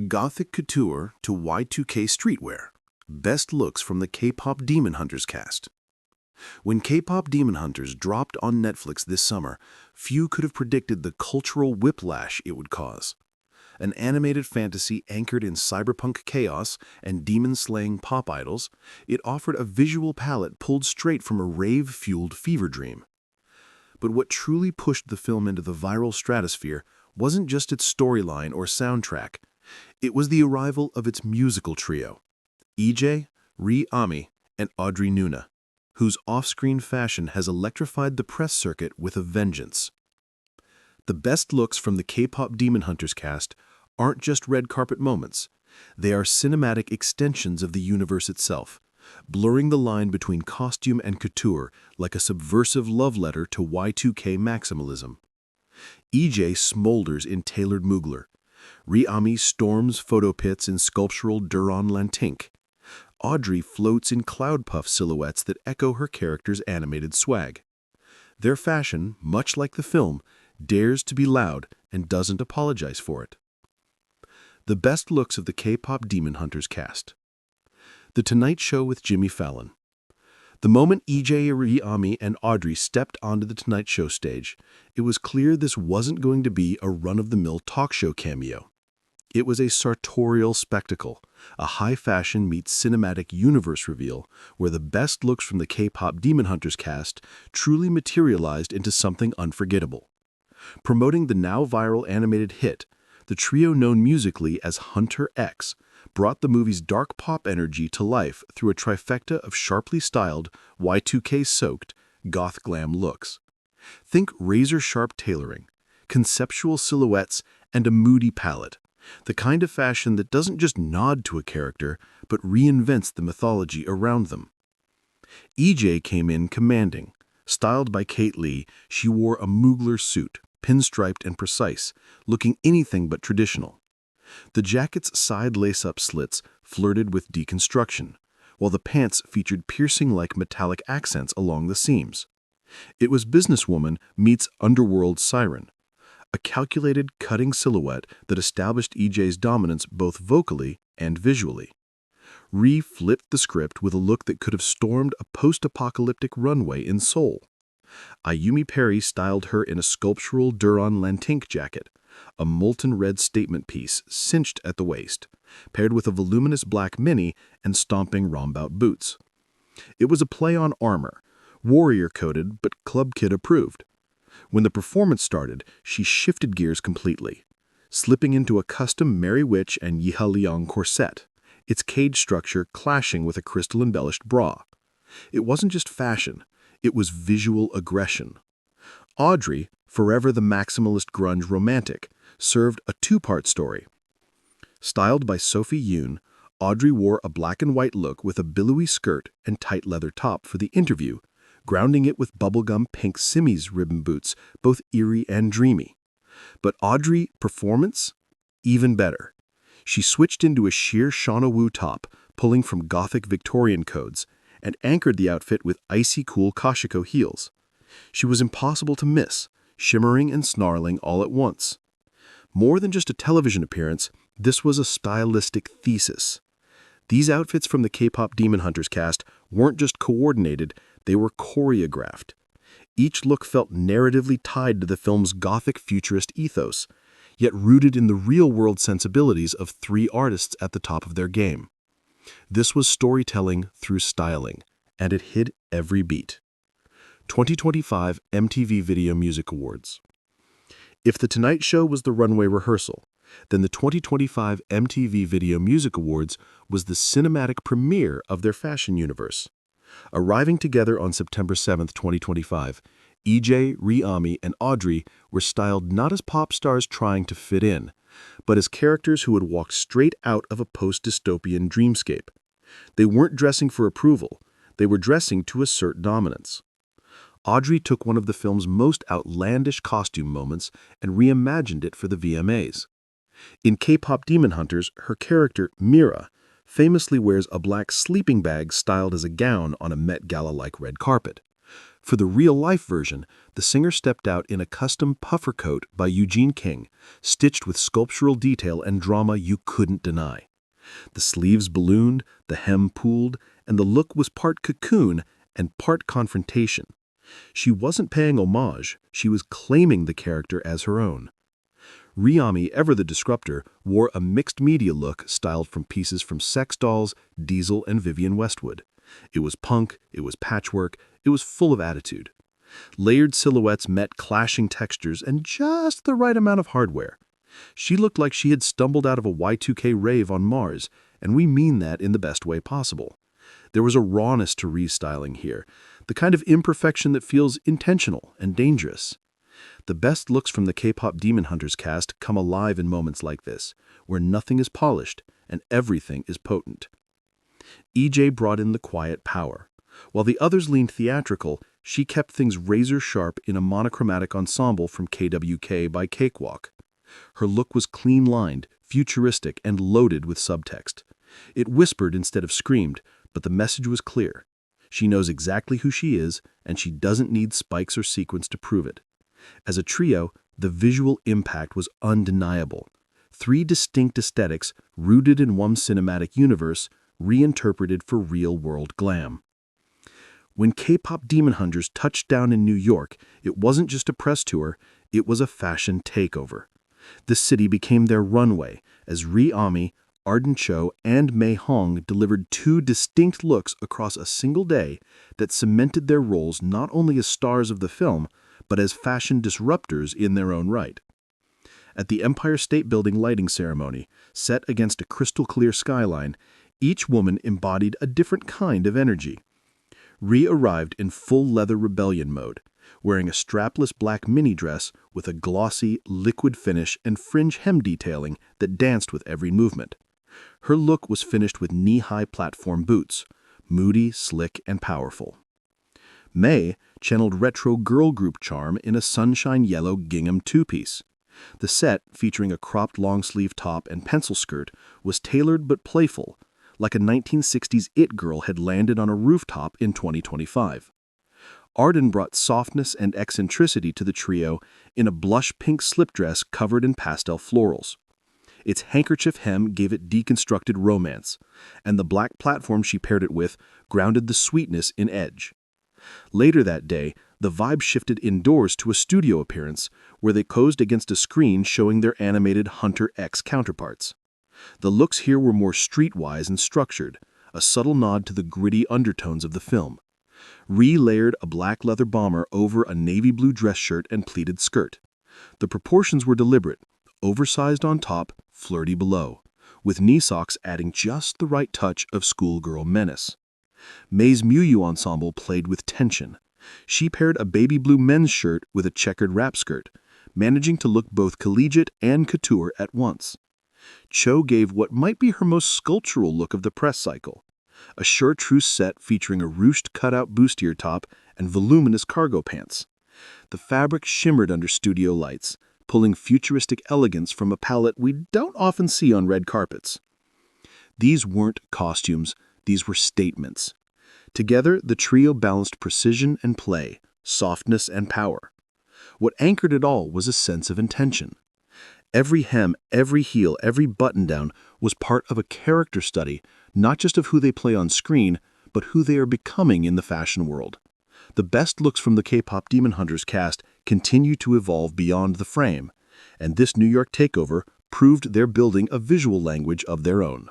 Gothic Couture to Y2K Streetwear. Best looks from the K-pop Demon Hunters cast. When K-pop Demon Hunters dropped on Netflix this summer, few could have predicted the cultural whiplash it would cause. An animated fantasy anchored in cyberpunk chaos and demon-slaying pop idols, it offered a visual palette pulled straight from a rave-fueled fever dream. But what truly pushed the film into the viral stratosphere wasn't just its storyline or soundtrack. It was the arrival of its musical trio, EJ, Ami, and Audrey Nuna, whose off-screen fashion has electrified the press circuit with a vengeance. The best looks from the K-pop Demon Hunters cast aren't just red carpet moments. They are cinematic extensions of the universe itself, blurring the line between costume and couture like a subversive love letter to Y2K maximalism. EJ smolders in tailored Mugler. Ami storms photo pits in sculptural Duran Lantink. Audrey floats in cloud puff silhouettes that echo her character's animated swag. Their fashion, much like the film, dares to be loud and doesn't apologize for it. The best looks of the K-pop Demon Hunters cast. The Tonight Show with Jimmy Fallon. The moment EJ, Ami, and Audrey stepped onto the Tonight Show stage, it was clear this wasn't going to be a run-of-the-mill talk show cameo. It was a sartorial spectacle, a high-fashion meets cinematic universe reveal where the best looks from the K-pop Demon Hunters cast truly materialized into something unforgettable. Promoting the now-viral animated hit, the trio known musically as Hunter X brought the movie's dark pop energy to life through a trifecta of sharply styled, Y2K-soaked, goth glam looks. Think razor-sharp tailoring, conceptual silhouettes, and a moody palette, the kind of fashion that doesn't just nod to a character, but reinvents the mythology around them. EJ came in commanding. Styled by Kate Lee, she wore a Mugler suit, pinstriped and precise, looking anything but traditional. The jacket's side lace-up slits flirted with deconstruction, while the pants featured piercing-like metallic accents along the seams. It was businesswoman meets underworld siren, a calculated, cutting silhouette that established EJ's dominance both vocally and visually. Ree flipped the script with a look that could have stormed a post-apocalyptic runway in Seoul. Ayumi Perry styled her in a sculptural Duran Lantink jacket, a molten red statement piece cinched at the waist, paired with a voluminous black mini and stomping rombout boots. It was a play on armor, warrior-coded but club kid approved. When the performance started, she shifted gears completely, slipping into a custom Mary Witch and Yiha Liang corset, its cage structure clashing with a crystal-embellished bra. It wasn't just fashion. It was visual aggression. Audrey, forever the maximalist grunge romantic, served a two-part story. Styled by Sophie Yoon, Audrey wore a black and white look with a billowy skirt and tight leather top for the interview, grounding it with bubblegum pink Simmy's ribbon boots, both eerie and dreamy. But Audrey performance? Even better. She switched into a sheer Shauna Wu top, pulling from Gothic Victorian codes, and anchored the outfit with icy cool Kashiko heels. She was impossible to miss, shimmering and snarling all at once. More than just a television appearance, this was a stylistic thesis. These outfits from the K-pop Demon Hunters cast weren't just coordinated, they were choreographed. Each look felt narratively tied to the film's Gothic futurist ethos, yet rooted in the real-world sensibilities of three artists at the top of their game. This was storytelling through styling, and it hit every beat. 2025 MTV Video Music Awards. If The Tonight Show was the runway rehearsal, then the 2025 MTV Video Music Awards was the cinematic premiere of their fashion universe. Arriving together on September 7, 2025, EJ, Ami, and Audrey were styled not as pop stars trying to fit in, but as characters who had walked straight out of a post-dystopian dreamscape. They weren't dressing for approval, they were dressing to assert dominance. Audrey took one of the film's most outlandish costume moments and reimagined it for the VMAs. In K-pop Demon Hunters, her character, Mira, famously wears a black sleeping bag styled as a gown on a Met Gala-like red carpet. For the real-life version, the singer stepped out in a custom puffer coat by Eugene King, stitched with sculptural detail and drama you couldn't deny. The sleeves ballooned, the hem pooled, and the look was part cocoon and part confrontation. She wasn't paying homage, she was claiming the character as her own. Riami, ever the disruptor, wore a mixed-media look styled from pieces from Sex Dolls, Diesel, and Vivienne Westwood. It was punk, it was patchwork, it was full of attitude. Layered silhouettes met clashing textures and just the right amount of hardware. She looked like she had stumbled out of a Y2K rave on Mars, and we mean that in the best way possible. There was a rawness to restyling here, the kind of imperfection that feels intentional and dangerous. The best looks from the K-pop Demon Hunters cast come alive in moments like this, where nothing is polished and everything is potent. EJ brought in the quiet power. While the others leaned theatrical, she kept things razor-sharp in a monochromatic ensemble from KWK by Cakewalk. Her look was clean-lined, futuristic, and loaded with subtext. It whispered instead of screamed, but the message was clear. She knows exactly who she is, and she doesn't need spikes or sequins to prove it. As a trio, the visual impact was undeniable. 3 distinct aesthetics, rooted in one cinematic universe, reinterpreted for real-world glam. When K-pop Demon Hunters touched down in New York, it wasn't just a press tour, it was a fashion takeover. The city became their runway, as Ri-Ami, Arden Cho, and Mei Hong delivered 2 distinct looks across a single day that cemented their roles not only as stars of the film, but as fashion disruptors in their own right. At the Empire State Building lighting ceremony, set against a crystal-clear skyline, each woman embodied a different kind of energy. Ri arrived in full leather rebellion mode, wearing a strapless black mini dress with a glossy, liquid finish and fringe hem detailing that danced with every movement. Her look was finished with knee-high platform boots, moody, slick, and powerful. Mei channeled retro girl group charm in a sunshine yellow gingham 2-piece. The set, featuring a cropped long-sleeve top and pencil skirt, was tailored but playful, like a 1960s it girl had landed on a rooftop in 2025. Arden brought softness and eccentricity to the trio in a blush pink slip dress covered in pastel florals. Its handkerchief hem gave it deconstructed romance, and the black platform she paired it with grounded the sweetness in edge. Later that day, the vibe shifted indoors to a studio appearance where they posed against a screen showing their animated Hunter X counterparts. The looks here were more streetwise and structured, a subtle nod to the gritty undertones of the film. Ri layered a black leather bomber over a navy blue dress shirt and pleated skirt. The proportions were deliberate, oversized on top, flirty below, with knee socks adding just the right touch of schoolgirl menace. Mei's Miu ensemble played with tension. She paired a baby blue men's shirt with a checkered wrap skirt, managing to look both collegiate and couture at once. Cho gave what might be her most sculptural look of the press cycle, a chartreuse set featuring a ruched cutout bustier top and voluminous cargo pants. The fabric shimmered under studio lights, pulling futuristic elegance from a palette we don't often see on red carpets. These weren't costumes, these were statements. Together, the trio balanced precision and play, softness and power. What anchored it all was a sense of intention. Every hem, every heel, every button-down was part of a character study, not just of who they play on screen, but who they are becoming in the fashion world. The best looks from the K-pop Demon Hunters cast continue to evolve beyond the frame, and this New York takeover proved they're building a visual language of their own.